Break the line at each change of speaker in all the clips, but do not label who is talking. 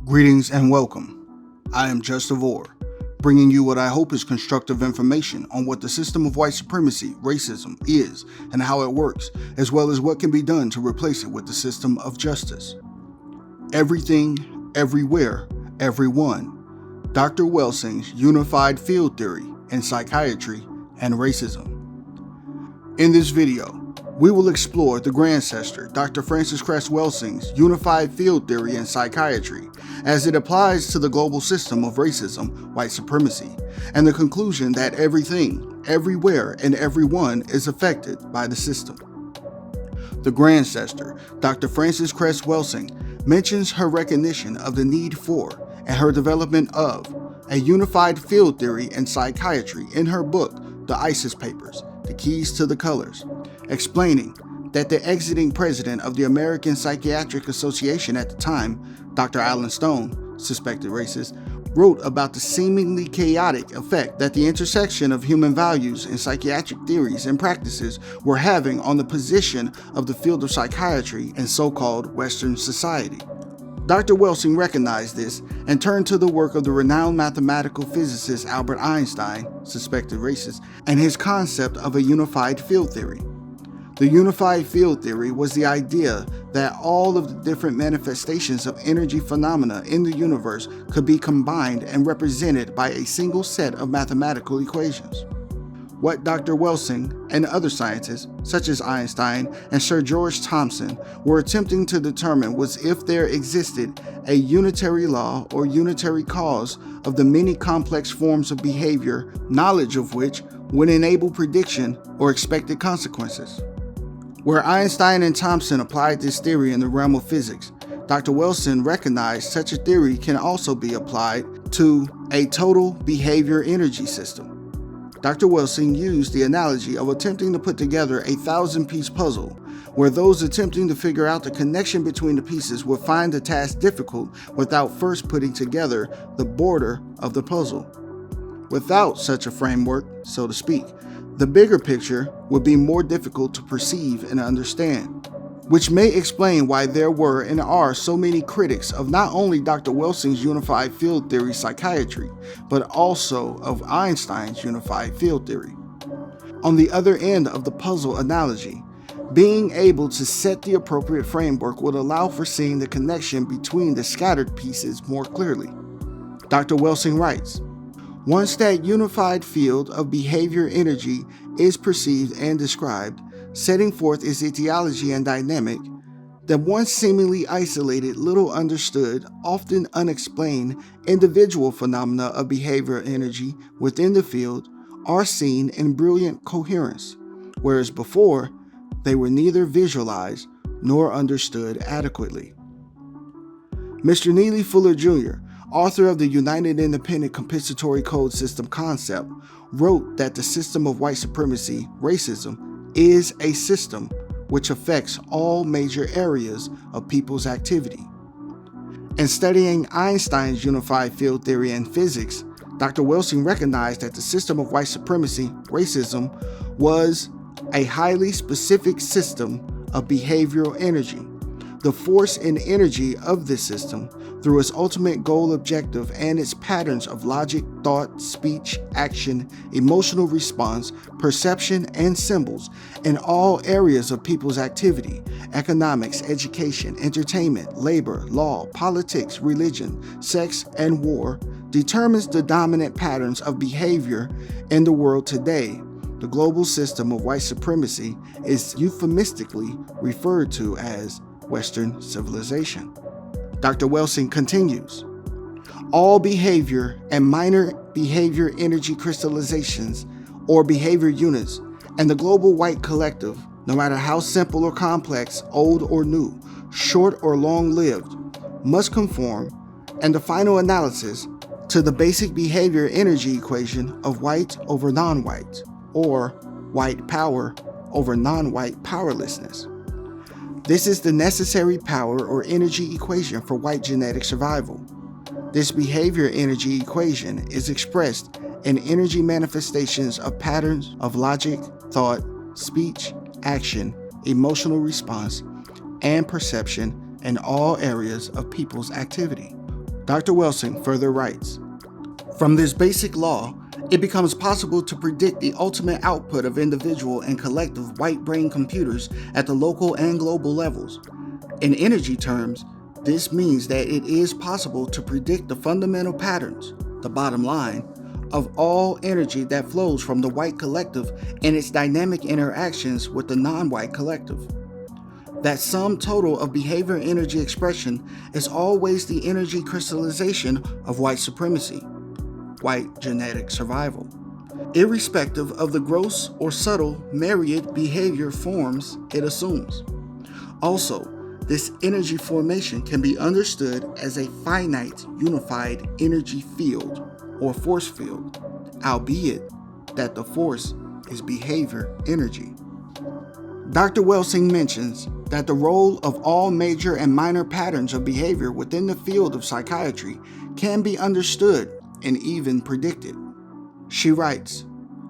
Greetings and welcome. I am Justavor, bringing you what I hope is constructive information on what the system of white supremacy, racism, is and how it works, as well as what can be done to replace it with the system of justice. Everything, everywhere, everyone. Dr. Welsing's unified field theory in psychiatry and racism. In this video, we will explore the Grandcestor, Dr. Francis Cress Welsing's unified field theory in psychiatry as it applies to the global system of racism, white supremacy, and the conclusion that everything, everywhere, and everyone is affected by the system. The Grandcestor, Dr. Francis Cress Welsing, mentions her recognition of the need for and her development of a unified field theory in psychiatry in her book, The ISIS Papers, The Keys to the Colors, explaining that the exiting president of the American Psychiatric Association at the time, Dr. Alan Stone, suspected racist, wrote about the seemingly chaotic effect that the intersection of human values and psychiatric theories and practices were having on the position of the field of psychiatry in so-called Western society. Dr. Welsing recognized this and turned to the work of the renowned mathematical physicist Albert Einstein, suspected racist, and his concept of a unified field theory. The unified field theory was the idea that all of the different manifestations of energy phenomena in the universe could be combined and represented by a single set of mathematical equations. What Dr. Welsing and other scientists, such as Einstein and Sir George Thomson, were attempting to determine was if there existed a unitary law or unitary cause of the many complex forms of behavior, knowledge of which would enable prediction or expected consequences. Where Einstein and Thomson applied this theory in the realm of physics, Dr. Welsing recognized such a theory can also be applied to a total behavior energy system. Dr. Welsing used the analogy of attempting to put together a 1,000-piece puzzle, where those attempting to figure out the connection between the pieces would find the task difficult without first putting together the border of the puzzle. Without such a framework, so to speak, the bigger picture would be more difficult to perceive and understand, which may explain why there were and are so many critics of not only Dr. Welsing's unified field theory psychiatry, but also of Einstein's unified field theory. On the other end of the puzzle analogy, being able to set the appropriate framework would allow for seeing the connection between the scattered pieces more clearly. Dr. Welsing writes, once that unified field of behavior energy is perceived and described, setting forth its etiology and dynamic, the once seemingly isolated, little understood, often unexplained individual phenomena of behavior energy within the field are seen in brilliant coherence, whereas before they were neither visualized nor understood adequately. Mr. Neely Fuller Jr., author of the United Independent Compensatory Code System concept, wrote that the system of white supremacy, racism, is a system which affects all major areas of people's activity. In studying Einstein's unified field theory in physics, Dr. Welsing recognized that the system of white supremacy, racism, was a highly specific system of behavioral energy. The force and energy of this system, through its ultimate goal objective and its patterns of logic, thought, speech, action, emotional response, perception, and symbols in all areas of people's activity, economics, education, entertainment, labor, law, politics, religion, sex, and war, determines the dominant patterns of behavior in the world today. The global system of white supremacy is euphemistically referred to as Western civilization. Dr. Welsing continues, all behavior and minor behavior energy crystallizations or behavior units and the global white collective, no matter how simple or complex, old or new, short or long-lived, must conform, and the final analysis, to the basic behavior energy equation of white over non-white, or white power over non-white powerlessness. This is the necessary power or energy equation for white genetic survival. This behavior energy equation is expressed in energy manifestations of patterns of logic, thought, speech, action, emotional response, and perception in all areas of people's activity. Dr. Welsing further writes, "From this basic law, it becomes possible to predict the ultimate output of individual and collective white brain computers at the local and global levels. In energy terms, this means that it is possible to predict the fundamental patterns, the bottom line, of all energy that flows from the white collective and its dynamic interactions with the non-white collective. That sum total of behavior energy expression is always the energy crystallization of white supremacy, white genetic survival, irrespective of the gross or subtle myriad behavior forms it assumes. Also, this energy formation can be understood as a finite unified energy field or force field, albeit that the force is behavior energy." Dr. Welsing mentions that the role of all major and minor patterns of behavior within the field of psychiatry can be understood and even predicted. She writes,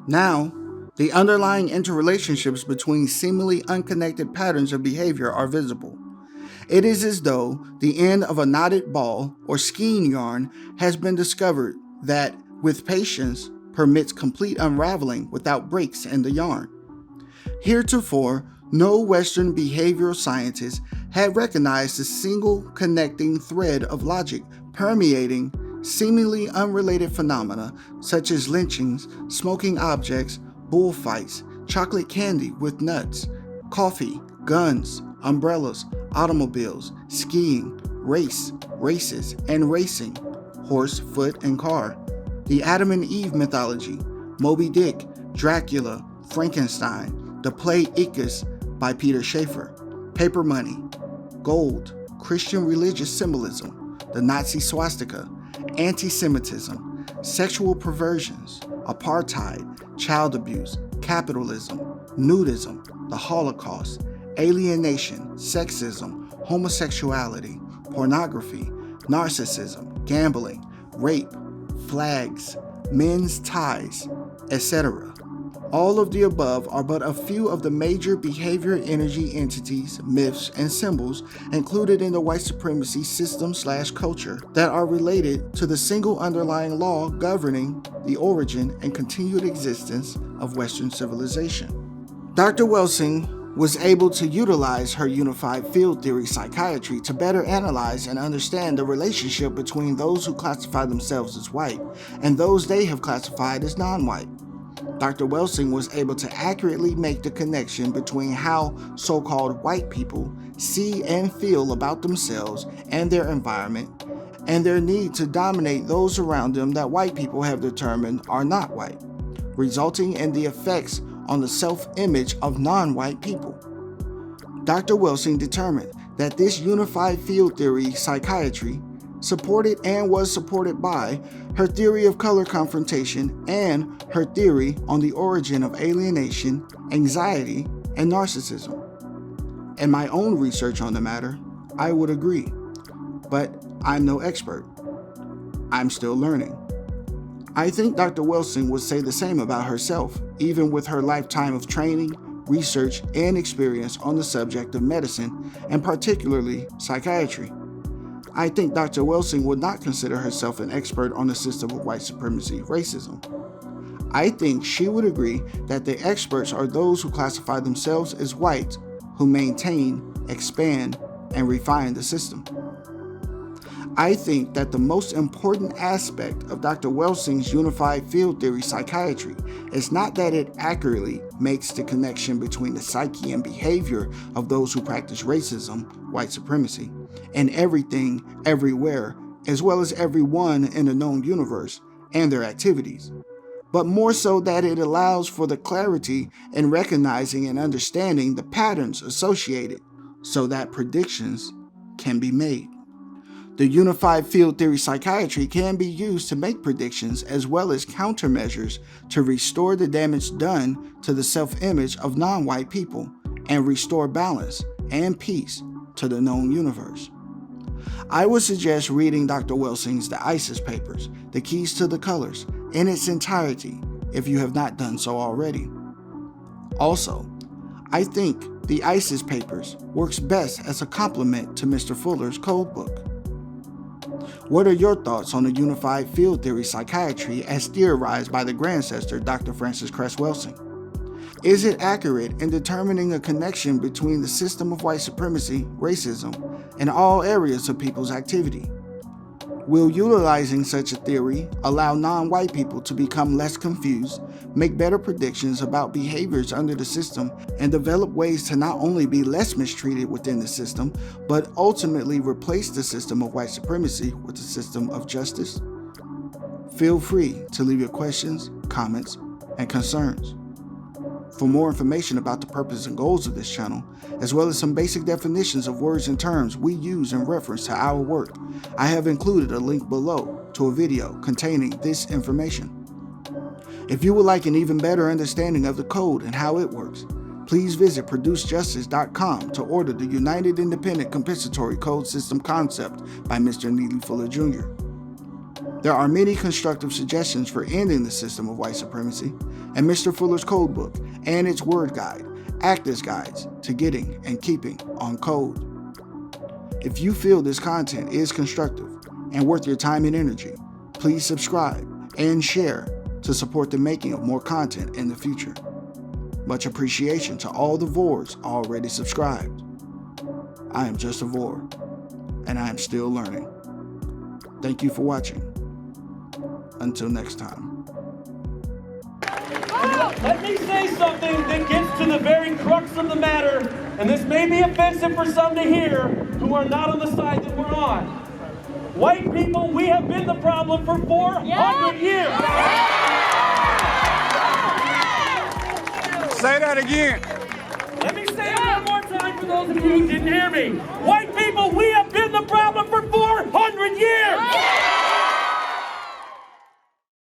"Now, the underlying interrelationships between seemingly unconnected patterns of behavior are visible. It is as though the end of a knotted ball or skein yarn has been discovered that, with patience, permits complete unraveling without breaks in the yarn. Heretofore, no Western behavioral scientist had recognized the single connecting thread of logic permeating seemingly unrelated phenomena such as lynchings, smoking objects, bullfights, chocolate candy with nuts, coffee, guns, umbrellas, automobiles, skiing, races, and racing, horse, foot, and car, the Adam and Eve mythology, Moby Dick, Dracula, Frankenstein, the play Icarus by Peter Shaffer, paper money, gold, Christian religious symbolism, the Nazi swastika, anti-Semitism, sexual perversions, apartheid, child abuse, capitalism, nudism, the Holocaust, alienation, sexism, homosexuality, pornography, narcissism, gambling, rape, flags, men's ties, etc. All of the above are but a few of the major behavior energy entities, myths, and symbols included in the white supremacy system/culture that are related to the single underlying law governing the origin and continued existence of Western civilization." Dr. Welsing was able to utilize her unified field theory psychiatry to better analyze and understand the relationship between those who classify themselves as white and those they have classified as non-white. Dr. Welsing was able to accurately make the connection between how so-called white people see and feel about themselves and their environment, and their need to dominate those around them that white people have determined are not white, resulting in the effects on the self-image of non-white people. Dr. Welsing determined that this unified field theory psychiatry supported and was supported by her theory of color confrontation and her theory on the origin of alienation, anxiety, and narcissism. In my own research on the matter, I would agree, but I'm no expert. I'm still learning. I think Dr. Welsing would say the same about herself, even with her lifetime of training, research, and experience on the subject of medicine, and particularly psychiatry. I think Dr. Welsing would not consider herself an expert on the system of white supremacy racism. I think she would agree that the experts are those who classify themselves as white, who maintain, expand, and refine the system. I think that the most important aspect of Dr. Welsing's unified field theory psychiatry is not that it accurately makes the connection between the psyche and behavior of those who practice racism, white supremacy, and everything, everywhere, as well as everyone in the known universe and their activities, but more so that it allows for the clarity in recognizing and understanding the patterns associated so that predictions can be made. The unified field theory psychiatry can be used to make predictions as well as countermeasures to restore the damage done to the self-image of non-white people and restore balance and peace to the known universe. I would suggest reading Dr. Welsing's The ISIS Papers, The Keys to the Colors, in its entirety if you have not done so already. Also, I think The ISIS Papers works best as a complement to Mr. Fuller's code book. What are your thoughts on the unified field theory psychiatry as theorized by the grandcestor Dr. Francis Cress Welsing? Is it accurate in determining a connection between the system of white supremacy, racism, and all areas of people's activity? Will utilizing such a theory allow non-white people to become less confused, make better predictions about behaviors under the system, and develop ways to not only be less mistreated within the system, but ultimately replace the system of white supremacy with the system of justice? Feel free to leave your questions, comments, and concerns. For more information about the purpose and goals of this channel, as well as some basic definitions of words and terms we use in reference to our work, I have included a link below to a video containing this information. If you would like an even better understanding of the code and how it works, please visit producejustice.com to order the United Independent Compensatory Code System Concept by Mr. Neely Fuller Jr. There are many constructive suggestions for ending the system of white supremacy, and Mr. Fuller's codebook and its word guide act as guides to getting and keeping on code. If you feel this content is constructive and worth your time and energy, please subscribe and share to support the making of more content in the future. Much appreciation to all the Vors already subscribed. I am Justavor, and I am still learning. Thank you for watching. Until next time.
Let me say something that gets to the very crux of the matter, and this may be offensive for some to hear who are not on the side that we're on. White people, we have been the problem for 400 years.
Say that again.
Let me say it one more time for those of you who didn't hear me. White people, we have been the problem for 400